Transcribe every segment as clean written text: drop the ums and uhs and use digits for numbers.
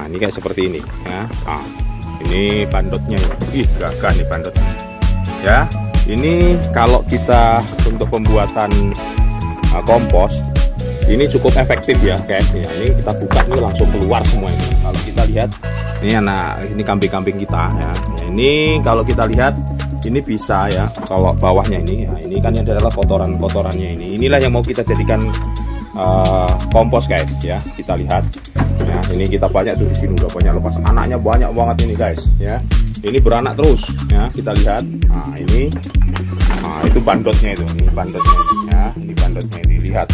Nah, ini kayak seperti ini ya. Nah, ini bandotnya. Ih, gagah nih bandotnya. Ya, ini kalau kita untuk pembuatan kompos ini cukup efektif ya guys. Ya, ini kita buka nih langsung keluar semua ini. Kalau kita lihat ini kambing-kambing kita ya. Ini kalau kita lihat ini bisa ya, kalau bawahnya ini ya, ini kan adalah kotorannya ini. Inilah yang mau kita jadikan kompos guys ya. Kita lihat ya, ini kita banyak tuh di sini udah banyak lepas anaknya, banyak banget ini guys ya. Ini beranak terus ya, kita lihat. Nah, ini itu bandotnya itu. Ini bandotnya ya, ini bandotnya ini lihat.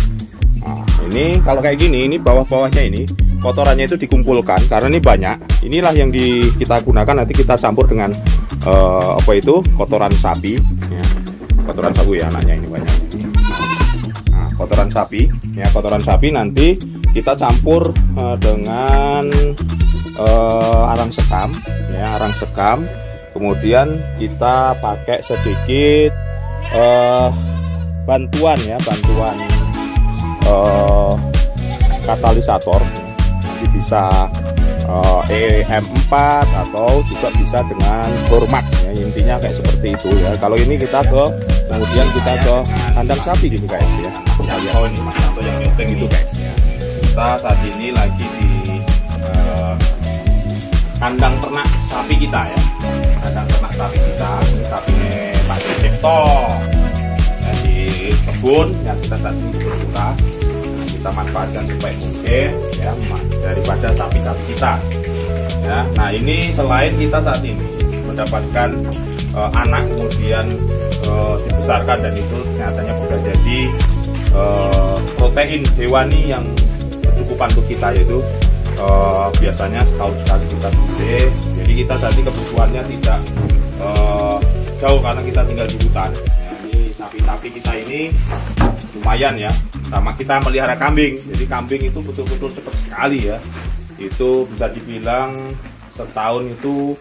Nah, ini kalau kayak gini, ini bawah-bawahnya ini kotorannya itu dikumpulkan karena ini banyak. Inilah yang kita gunakan nanti kita campur dengan kotoran sapi ya. Kotoran sapi ya, anaknya ini banyak. Nah, kotoran sapi ya, kotoran sapi nanti kita campur dengan arang sekam ya, arang sekam. Kemudian kita pakai sedikit bantuan katalisator, nanti bisa EM4 atau juga bisa dengan hormat ya, intinya kayak seperti itu ya. Kalau ini kita kemudian kita ke kandang sapi gini guys ya. Oh, ini Mas Santo yang nyoteng itu guys ya. Kita saat ini lagi di kandang ternak sapi kita ya. Kandang ternak sapi kita, ini sapinya Pak Cipto ya, di kebun yang kita saat ini berbuka. Kita manfaatkan sebaik mungkin ya, daripada sapi-sapi kita ya. Nah, ini selain kita saat ini mendapatkan anak kemudian dibesarkan dan itu nyatanya bisa jadi protein hewani yang bercukupan untuk kita, yaitu biasanya setahun sekali kita suntik. Jadi kita tadi kebutuhannya tidak jauh karena kita tinggal di hutan ya. Ini sapi-sapi kita ini lumayan ya, sama kita melihara kambing. Jadi kambing itu betul-betul cepat sekali ya. Itu bisa dibilang setahun itu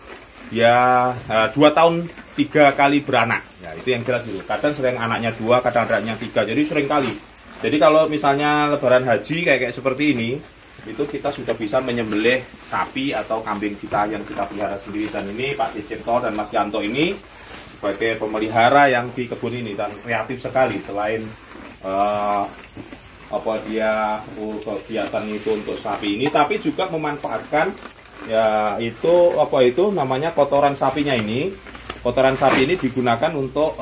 ya 2 tahun 3 kali beranak ya, itu yang jelas dulu. Kadang sering anaknya 2, kadang anaknya 3, jadi sering kali. Jadi kalau misalnya lebaran haji kayak seperti ini, itu kita sudah bisa menyembelih sapi atau kambing kita yang kita pelihara sendiri. Dan ini Pak Cipto dan Mas Yanto ini sebagai pemelihara yang di kebun ini dan kreatif sekali. Selain kegiatan itu untuk sapi ini, tapi juga memanfaatkan ya itu namanya kotoran sapinya ini. Kotoran sapi ini digunakan untuk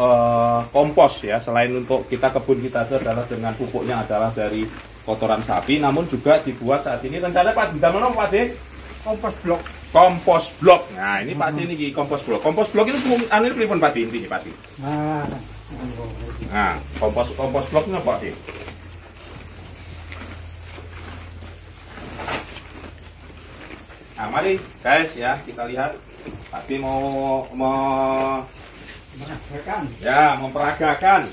kompos ya. Selain untuk kita kebun kita itu adalah dengan pupuknya adalah dari kotoran sapi, namun juga dibuat saat ini rencana Pak di mana Pak De? Kompos blok. Kompos blok. Nah, ini Pak De ini kompos blok. Kompos blok itu anu pripun Pak De intinya Pak De? Nah, kompos bloknya Pak De. Nah, mari guys ya, kita lihat Pak De mau memperagakan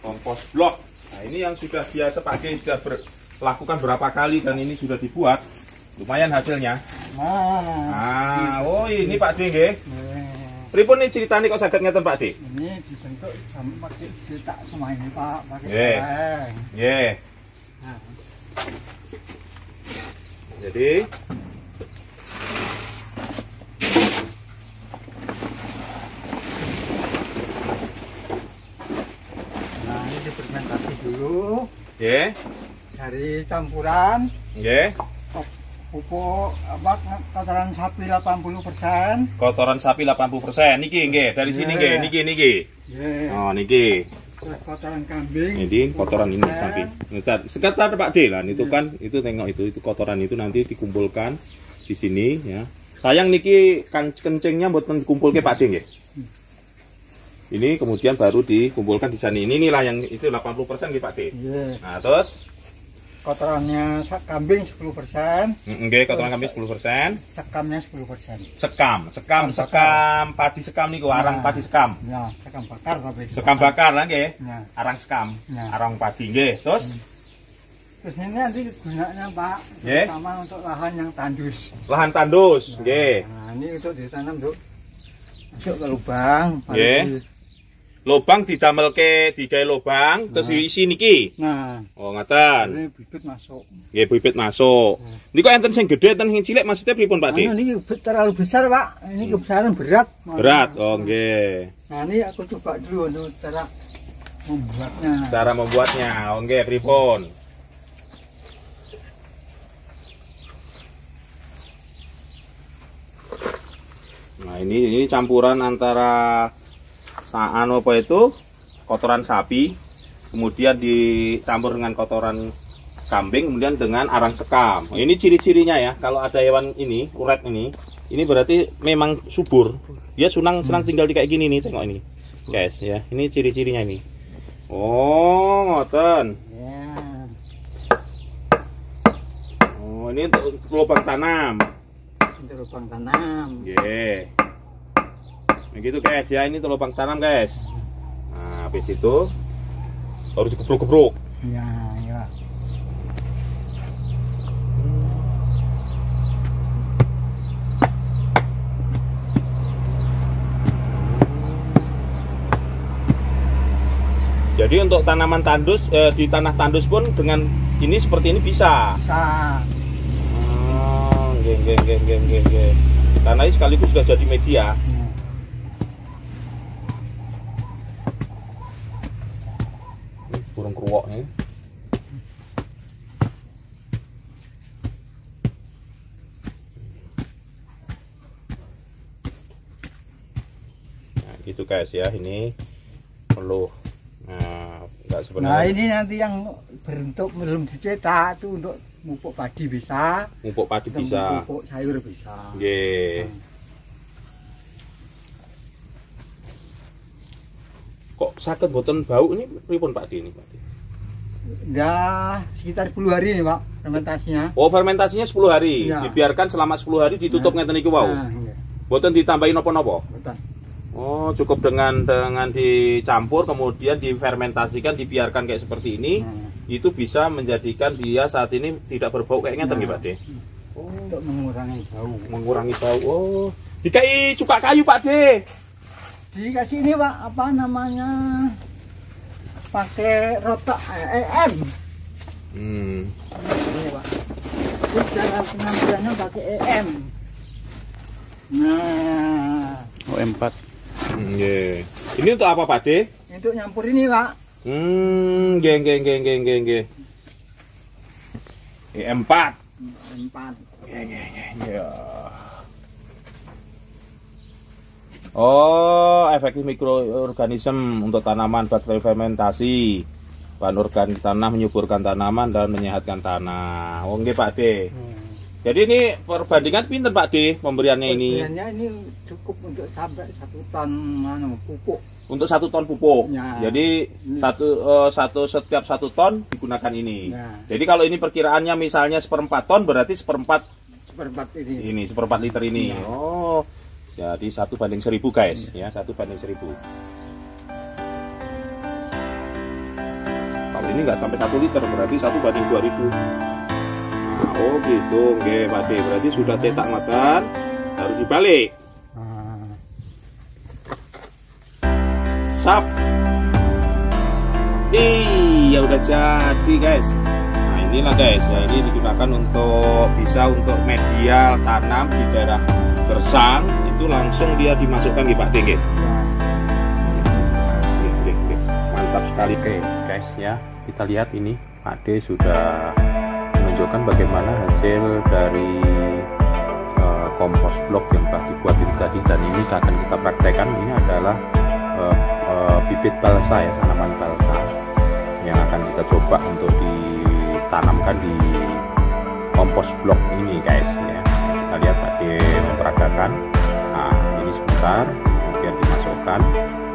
kompos blok. Nah, ini yang sudah biasa Pak De sudah lakukan berapa kali dan ini sudah dibuat. Lumayan hasilnya. Nah, oh ini Pak De nggih. Pripun nih ceritanya kok saged ngeten Pak De? Ini dibentuk sama pakai cetak semua ini Pak, pakai kaleng. Nggih. Jadi ini difermentasi dulu. Nggih. Dari campuran. Nggih. Pupuk kotoran sapi 80%. Kotoran sapi 80%. Niki nggih, dari sini nggih, niki. Oh, niki. Terus kotoran kambing. Ini kotoran ini sapi. Sekitar Pak De lah, itu kan itu tengok itu kotoran itu nanti dikumpulkan di sini ya. Sayang niki kencingnya mboten dikumpulke Pak De nggih. Ini kemudian baru dikumpulkan di sana. Inilah yang itu 80% nggih Pak De. Nah, terus kotorannya kambing 10%. Nggih, kotoran kambing 10%. Sekamnya 10%. Sekam padi sekam niku, arang padi sekam. Ya, sekam bakar tapi. Sekam bakar lah nggih. Arang sekam, arang padi nggih. Terus ini nanti gunanya Pak, terutama untuk lahan yang tandus. Lahan tandus, nggih. Nah, ini untuk ditanam, Duk. Masuk ke lubang, nggih. lobang didamelke digawe lobang terus diisi niki. Nah, oh ngaten. ini bibit masuk. Nggih bibit masuk. Niku enten sing gedhe enten sing cilik maksudnya pripun Pak De? Niki terlalu besar Pak, ini kebesaran berat. Berat, oh nggih. Nah ini aku coba dulu untuk cara membuatnya. Cara membuatnya, oh nggih pripun? Nah ini campuran antara apa itu kotoran sapi, kemudian dicampur dengan kotoran kambing, kemudian dengan arang sekam. Ini ciri-cirinya ya, kalau ada hewan ini, uret ini berarti memang subur. Dia senang tinggal di kayak gini nih, tengok ini, guys ya. Ini ciri-cirinya ini. Oh, ngoten. Ya. Oh, ini untuk lubang tanam. Untuk lubang tanam. Yeah. Begitu guys ya, ini untuk lubang tanam guys. Nah, habis itu harus dikepruk-kepruk. Ya, ya. Jadi untuk tanaman tandus di tanah tandus pun dengan ini seperti ini bisa. Bisa. Nggih. Karena ini sekaligus sudah jadi media. Burung keruwok nih. Nah, gitu guys ya, ini perlu. Nah, enggak sebenarnya. Nah, ini nanti yang berbentuk belum dicetak itu untuk pupuk padi bisa. Pupuk padi bisa. Pupuk sayur bisa. Nggih. Kok sakit boten bau ini pripun Pak Di ini Pak Di? Ya sekitar 10 hari nih Pak fermentasinya. Oh fermentasinya 10 hari, ya. Dibiarkan selama 10 hari ditutup ngeten iki wau. Nah, iya. Boten ditambahin napa-napa? Betul. Oh cukup dengan dicampur kemudian difermentasikan dibiarkan kayak seperti ini, itu bisa menjadikan dia saat ini tidak berbau kayak ngeten nggih Pak De. Oh untuk mengurangi bau. Mengurangi bau. Oh dikai cuka kayu Pak De. Dikasih ini Pak, apa namanya, pakai rotok EM. Ini Pak, itu cara penampilannya pakai EM. Nah, OM4. Yeah. Ini untuk apa Pak De? Untuk nyampur ini Pak. Nggih. EM4. EM4. Nggih. Oh, efektif mikroorganisme untuk tanaman, bakteri fermentasi, bahan organik tanah, menyuburkan tanaman dan menyehatkan tanah. Oh, nggih Pak De. Jadi ini perbandingan pinten Pak De pemberiannya ini? Pemberiannya ini cukup untuk sampai 1 ton pupuk. Untuk 1 ton pupuk. Ya. Jadi setiap 1 ton digunakan ini. Ya. Jadi kalau ini perkiraannya misalnya 1/4 ton berarti seperempat ini. 1/4 liter ini. Ya. Oh. Jadi 1/1000 guys, ya 1/1000. Kalau ini nggak sampai 1 liter, berarti 1/2000. Nah, oh gitu, oke Pak De. Berarti sudah cetak ngoten, harus dibalik. Sap. Iya udah jadi guys. Nah inilah guys, ya, ini digunakan untuk media tanam di daerah gersang. Itu langsung dia dimasukkan di Pak De. Mantap sekali. Oke guys ya, kita lihat ini Pak De sudah menunjukkan bagaimana hasil dari kompos blok yang telah dibuat itu tadi, dan ini akan kita praktekkan. Ini adalah bibit balsa ya, tanaman balsa yang akan kita coba untuk ditanamkan di kompos blok ini guys ya. Kita lihat Pak De memperagakan. Nah ini sebentar kemudian dimasukkan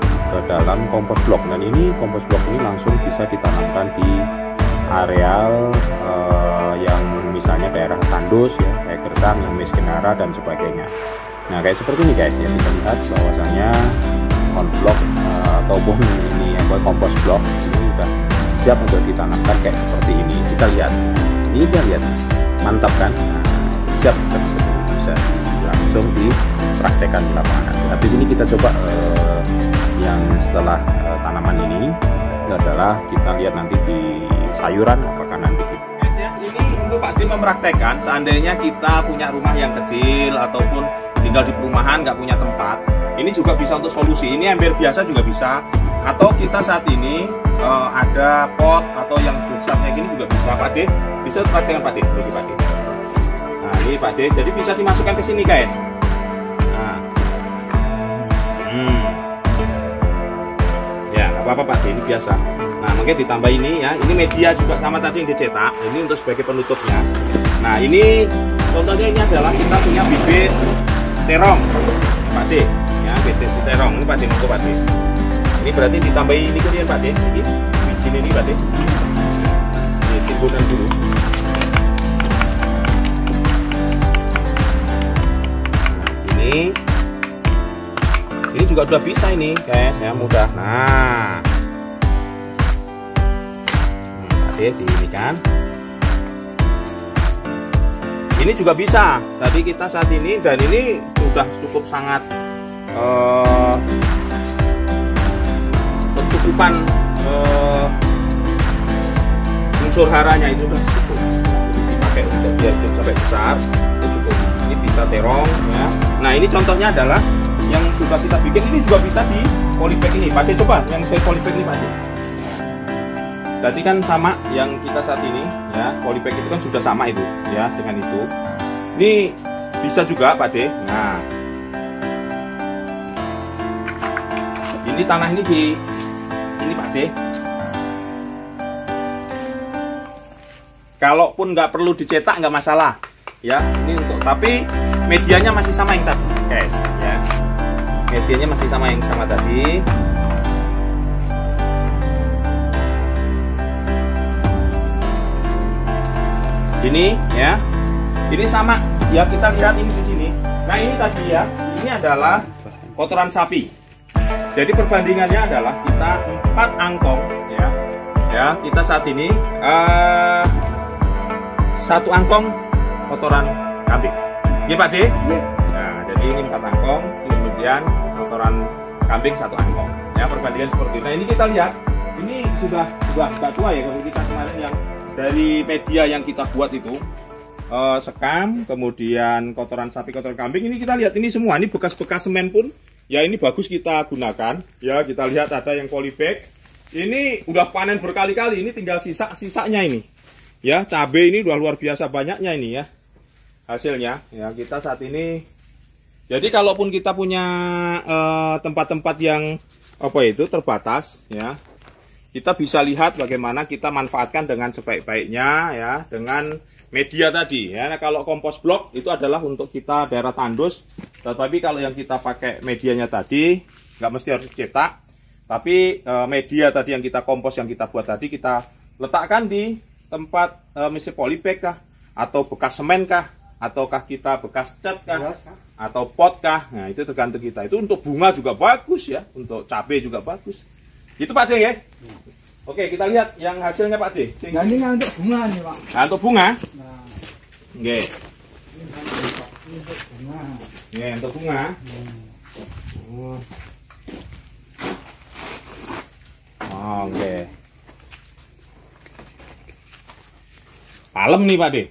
ke dalam kompos blok, dan ini kompos blok ini langsung bisa ditanamkan di areal yang misalnya daerah tandus ya, kayak gersang, yang miskinara dan sebagainya. Nah kayak seperti ini guys ya, bisa lihat bahwasanya konblok ataupun ini kompos blok ini sudah siap untuk ditanamkan kayak seperti ini. Kita lihat, ini kita lihat mantap kan. Nah, siap bisa langsung dipraktekkan di lapangan. Habis ini kita coba yang setelah tanaman ini adalah kita lihat nanti di sayuran apakah nanti kita. Ya, ini untuk Pak D mempraktekkan seandainya kita punya rumah yang kecil ataupun tinggal di perumahan nggak punya tempat, ini juga bisa untuk solusi. Ini ember biasa juga bisa, atau kita saat ini ada pot atau yang besar kayak gini juga bisa. Pak D bisa praktekkan Pak D. Ini Pak D. Nah ini Pak D, jadi bisa dimasukkan ke sini guys. Nah. Ya nggak apa-apa Pak D, ini biasa. Nah mungkin ditambah ini ya, ini media juga sama tadi yang dicetak, ini untuk sebagai penutupnya. Nah ini contohnya ini adalah kita punya bibit terong Pak D ya, bibit terong ini Pak D, untuk Pak D ini berarti ditambahi ini kemudian Pak D, ini biji ini Pak D, ini timbunan dulu. Ini juga udah bisa ini guys ya, mudah. Nah Pak D di ini kan, ini juga bisa. Tadi kita saat ini dan ini sudah cukup sangat kecukupan unsur haranya itu sudah cukup dipakai untuk biar sampai besar itu cukup. Ini bisa terong ya. Nah ini contohnya adalah yang sudah kita bikin, ini juga bisa di polybag ini. Pak D coba yang saya polybag ini Pak D. Berarti kan sama yang kita saat ini ya, polybag itu kan sudah sama itu ya dengan itu. Ini bisa juga Pak D. Nah ini tanah ini di ini Pak D. Kalaupun nggak perlu dicetak nggak masalah ya. Ini untuk, tapi medianya masih sama yang tadi guys ya. Medianya masih sama yang sama tadi. Ini ya, ini sama ya, kita lihat ini di sini. Nah ini tadi ya, ini adalah kotoran sapi. Jadi perbandingannya adalah kita 4 angkong ya, ya kita saat ini 1 angkong kotoran kambing. Ya Pak D. Ya. Nah jadi ini 4 angkong, kemudian kotoran kambing 1 angkong. Ya perbandingan seperti itu. Nah ini kita lihat, ini sudah nggak tua ya kalau kita kemarin yang dari media yang kita buat itu sekam, kemudian kotoran sapi, kotoran kambing. Ini kita lihat ini semua, ini bekas-bekas semen pun ya ini bagus kita gunakan ya. Kita lihat ada yang polybag, ini udah panen berkali-kali, ini tinggal sisa-sisanya ini ya. Cabai ini udah luar biasa banyaknya ini ya hasilnya ya. Kita saat ini, jadi kalaupun kita punya tempat-tempat yang apa itu terbatas ya, kita bisa lihat bagaimana kita manfaatkan dengan sebaik-baiknya ya, dengan media tadi ya. Nah, kalau kompos blok itu adalah untuk kita daerah tandus, tetapi kalau yang kita pakai medianya tadi nggak mesti harus cetak, tapi media tadi yang kita kompos yang kita buat tadi kita letakkan di tempat misalnya polybag kah, atau bekas semen kah, ataukah kita bekas cat kah, atau pot kah. Nah itu tergantung kita. Itu untuk bunga juga bagus ya, untuk cabai juga bagus. Itu Pak D ya. Oke, kita lihat yang hasilnya Pak D. Nah, ini untuk bunga nih Pak. Nah, untuk bunga. Nah, Oke. ini untuk bunga. Ya, untuk bunga. Oke. Palem nih Pak D.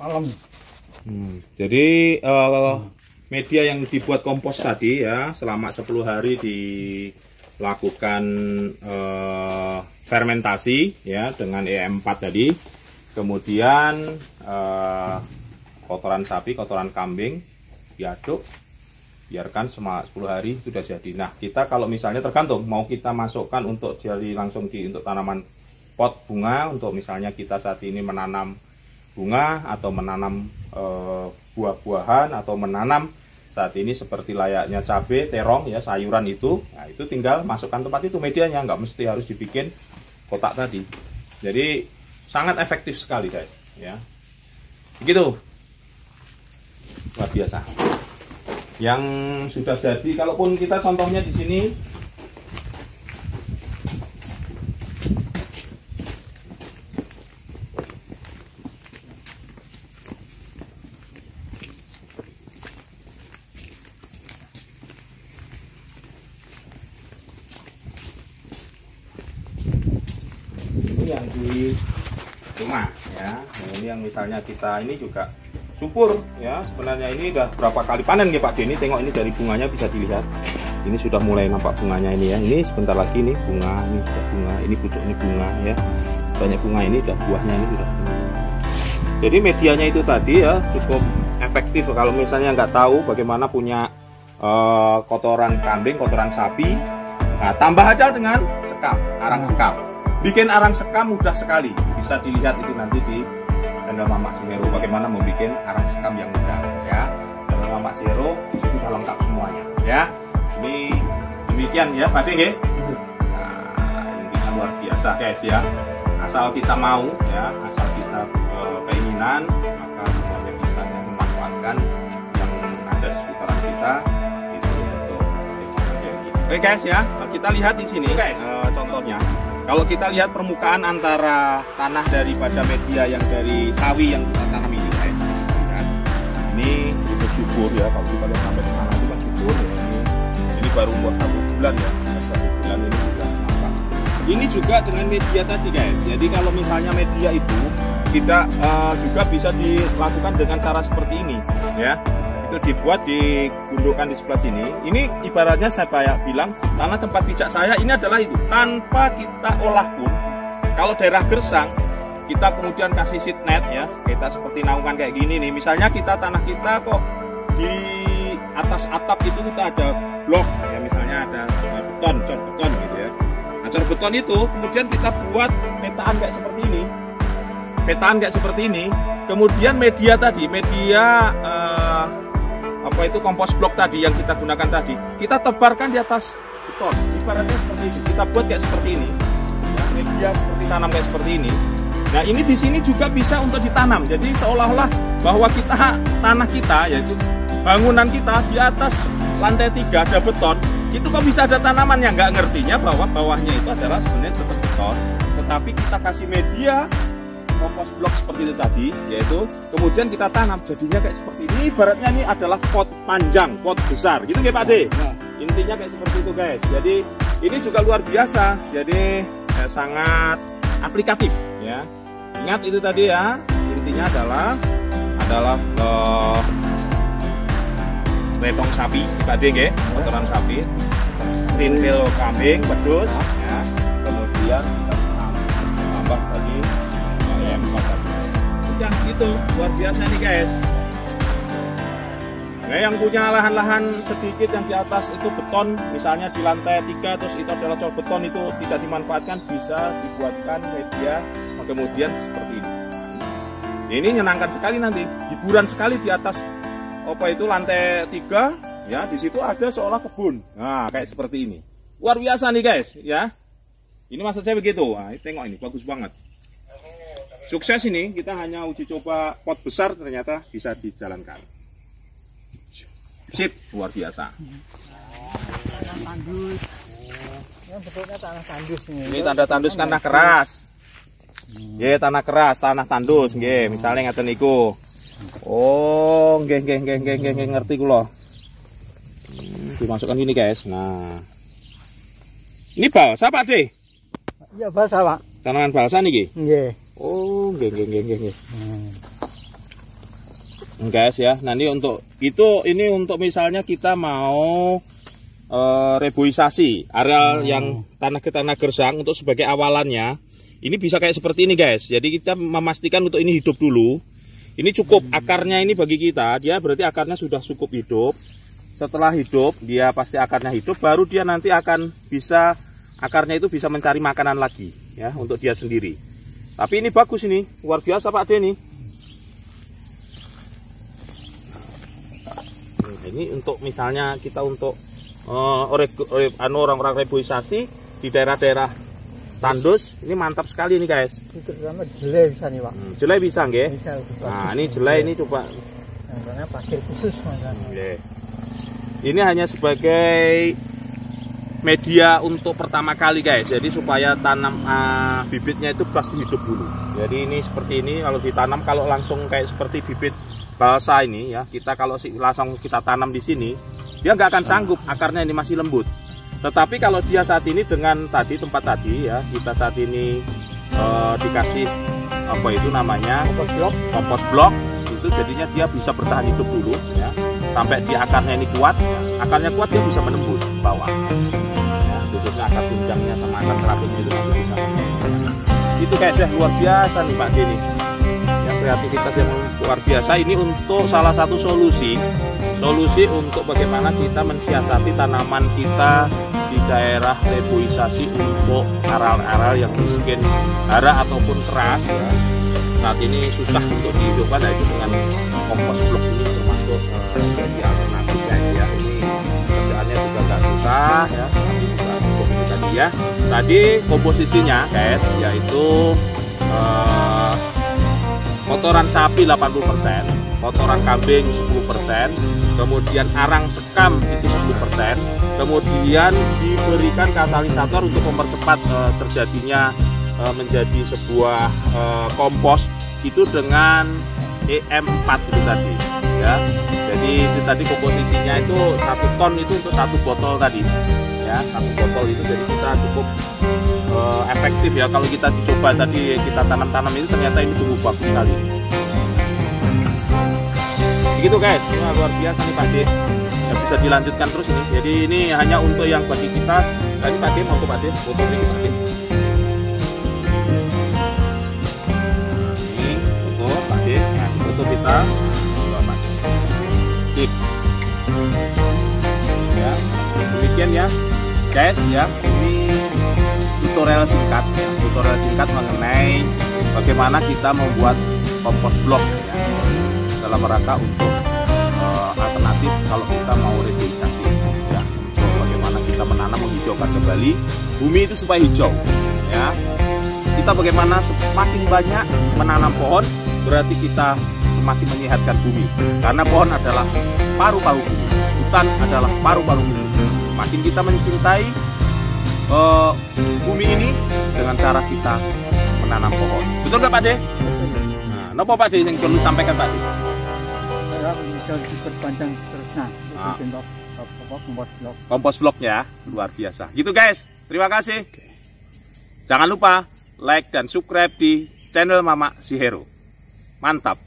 Palem. Jadi media yang dibuat kompos tadi ya, selama 10 hari dilakukan fermentasi ya dengan EM4 tadi. Kemudian kotoran sapi, kotoran kambing diaduk, biarkan selama 10 hari sudah jadi. Nah, kita kalau misalnya tergantung mau kita masukkan untuk jadi langsung untuk tanaman pot bunga, untuk misalnya kita saat ini menanam bunga atau menanam buah-buahan atau menanam saat ini seperti layaknya cabai, terong ya, sayuran itu. Nah, itu tinggal masukkan tempat itu medianya, nggak mesti harus dibikin kotak tadi. Jadi sangat efektif sekali guys ya. Begitu. Luar biasa. Yang sudah jadi, kalaupun kita contohnya di sini yang di rumah ya. Nah, ini yang misalnya kita ini juga subur ya. Sebenarnya ini udah berapa kali panen ya Pak Denny. Tengok ini dari bunganya bisa dilihat. Ini sudah mulai nampak bunganya ini ya. Ini sebentar lagi nih bunga, ini sudah bunga, ini pucuk ini bunga ya. Banyak bunga ini udah buahnya ini sudah. Jadi medianya itu tadi ya cukup efektif kalau misalnya nggak tahu bagaimana punya kotoran kambing, kotoran sapi. Nah, tambah aja dengan sekam, arang sekam. Bikin arang sekam mudah sekali. Bisa dilihat itu nanti di channel Mamak Sihero bagaimana membuat arang sekam yang mudah ya. Channel Mamak Sihero itu sudah lengkap semuanya ya. Ini demikian ya Pak De. Nah, ini luar biasa guys ya. Asal kita mau ya, asal kita keinginan, maka misalnya bisa memanfaatkan yang ada di sekitaran kita itu untuk oke guys ya, kita lihat di sini guys contohnya. Kalau kita lihat permukaan antara tanah daripada media yang dari sawi yang kita tanam ini guys, lihat ini cukup subur ya. Kalau kita lihat sampai ke sana itu kan subur ya. Ini baru umur 1 bulan ya, 1 bulan ini sudah nampak. Ini juga dengan media tadi guys. Jadi kalau misalnya media itu tidak juga bisa dilakukan dengan cara seperti ini ya. Itu dibuat digundulkan di sebelah sini. Ini ibaratnya saya bilang tanah tempat pijak saya ini adalah itu tanpa kita olah pun. Kalau daerah gersang kita kemudian kasih seed net ya, kita seperti naungan kayak gini nih. Misalnya kita tanah kita kok di atas atap itu kita ada blok ya, misalnya ada beton, cor beton gitu ya. Nah, cor beton itu kemudian kita buat petaan kayak seperti ini. Petaan kayak seperti ini. Kemudian media tadi, media apa itu kompos blok tadi yang kita gunakan tadi, kita tebarkan di atas beton. Ibaratnya seperti itu. Kita buat kayak seperti ini. Ya, media seperti tanam kayak seperti ini. Nah, ini di sini juga bisa untuk ditanam. Jadi seolah-olah bahwa kita tanah kita yaitu bangunan kita di atas lantai 3 ada beton. Itu kok bisa ada tanaman yang nggak ngertinya bahwa bawahnya itu adalah sebenarnya tetap beton. Tetapi kita kasih media kompos blok seperti itu tadi, yaitu kemudian kita tanam jadinya kayak seperti ini. Ibaratnya ini adalah pot panjang, pot besar, gitu ya Pak De. Intinya kayak seperti itu guys. Jadi ini juga luar biasa. Jadi sangat aplikatif ya. Ingat itu tadi ya. Intinya adalah retong sapi, Pak De, kotoran sapi, rintil kambing, pedus, ya. Kemudian kita tambah lagi ayam bakar. Udah gitu, luar biasa nih guys. Nah, yang punya lahan-lahan sedikit yang di atas itu beton, misalnya di lantai 3 terus itu adalah cor beton itu tidak dimanfaatkan, bisa dibuatkan media kemudian seperti ini. Ini menyenangkan sekali nanti, hiburan sekali di atas apa itu lantai 3 ya, di situ ada seolah kebun. Nah, kayak seperti ini. Luar biasa nih guys ya. Ini maksud saya begitu. Nah, tengok ini bagus banget. Sukses ini, kita hanya uji coba pot besar ternyata bisa dijalankan. Sip, luar biasa. Tanah tandus. Ini bentuknya tanah tandus nih. Ini tanda tandus tanah keras. Nggih, tanah keras, tanah tandus nggih, misalnya ngeten niku. Oh, nggih ngerti kula. Dimasukkan gini guys. Nah. Ini balsa Pak De? Iya, balsa, Pak. Tanaman balsa niki? Nggih. Oh, nggih. Guys ya. Nah, ini untuk itu ini untuk misalnya kita mau reboisasi areal yang tanah ke tanah gersang untuk sebagai awalannya. Ini bisa kayak seperti ini guys. Jadi kita memastikan untuk ini hidup dulu. Ini cukup akarnya ini bagi kita, dia berarti akarnya sudah cukup hidup. Setelah hidup, dia pasti akarnya hidup, baru dia nanti akan bisa akarnya itu bisa mencari makanan lagi ya untuk dia sendiri. Tapi ini bagus ini, luar biasa Pak De nih. Ini untuk misalnya kita untuk orang-orang reboisasi di daerah-daerah tandus, ini mantap sekali nih guys. Itu terutama jelai bisa nih Pak. Jelai bisa nggih? Bisa. Nah ini jelai ini coba. Karena pasir khusus makanya. Ini hanya sebagai media untuk pertama kali guys. Jadi supaya tanam bibitnya itu pasti hidup dulu. Jadi ini seperti ini kalau ditanam, kalau langsung kayak seperti bibit balsa ini ya, kita kalau langsung kita tanam di sini, dia nggak akan sanggup, akarnya ini masih lembut. Tetapi kalau dia saat ini dengan tadi tempat tadi ya, kita saat ini dikasih apa itu namanya kompos blok, itu jadinya dia bisa bertahan hidup dulu ya, sampai di akarnya ini kuat. Akarnya kuat dia bisa menembus bawah ya, khususnya akar tunjangnya sama akar terapinya itu nanti bisa. Itu kayak saya luar biasa nih Pak Deni ya, kreativitas yang luar biasa. Ini untuk salah satu solusi untuk bagaimana kita mensiasati tanaman kita di daerah reboisasi untuk areal-areal yang miskin hara ataupun keras ya. Saat ini susah untuk dihidupkan, yaitu dengan kompos blok ini termasuk jadi alternatif guys ya. Ini kerjaannya juga gak susah ya, tapi juga cukup ini tadi ya. Tadi komposisinya guys yaitu kotoran sapi 80%, kotoran kambing 10%, kemudian arang sekam itu 10%, kemudian diberikan katalisator untuk mempercepat terjadinya menjadi sebuah kompos itu dengan EM4 itu tadi ya. Jadi itu tadi komposisinya itu 1 ton itu untuk 1 botol tadi ya, 1 botol itu jadi kita cukup efektif ya. Kalau kita dicoba tadi kita tanam-tanam itu ternyata ini tumbuh bagus sekali. Begitu guys, ini luar biasa nih Pak D. Ya, bisa dilanjutkan terus ini. Jadi ini hanya untuk yang bagi kita. Tadi Pak D mau ke Pak D, foto ini Pak D. Ini foto Pak D. Nah, foto kita. Sip. Ya, demikian ya guys ya. Ini tutorial singkat mengenai bagaimana kita membuat kompos blok ya, dalam rangka untuk alternatif kalau kita mau reboisasi ya, untuk bagaimana kita menanam menghijaukan kembali bumi itu supaya hijau ya. Kita bagaimana semakin banyak menanam pohon berarti kita semakin menyehatkan bumi, karena pohon adalah paru-paru bumi, hutan adalah paru-paru bumi. Makin kita mencintai bumi ini dengan cara kita menanam pohon. Betul nggak Pak De? Nah, nopo Pak De yang perlu sampaikan Pak De? Diperpanjang seterusnya kompos bloknya luar biasa. Gitu guys, terima kasih. Jangan lupa like dan subscribe di channel Mama Si Hero. Mantap.